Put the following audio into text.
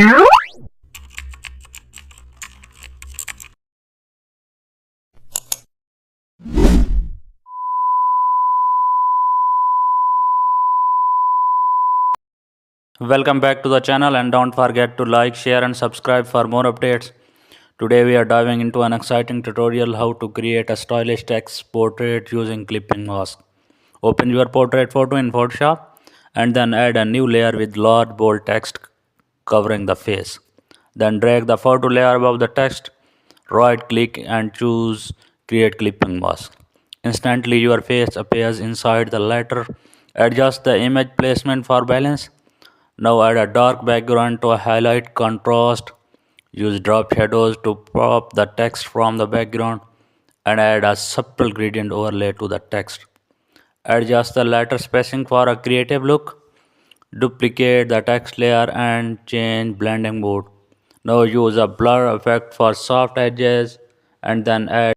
Welcome back to the channel, and don't forget to like, share and subscribe for more updates. Today we are diving into an exciting tutorial how to create a stylish text portrait using clipping mask. Open your portrait photo in Photoshop and then add a new layer with large bold text covering the face. Then drag the photo layer above the text, right click and choose create clipping mask. Instantly your face appears inside the letter. Adjust the image placement for balance. Now add a dark background to highlight contrast. Use drop shadows to pop the text from the background and add a subtle gradient overlay to the text. Adjust the letter spacing for a creative look. Duplicate the text layer and change blending mode. Now use a blur effect for soft edges and then add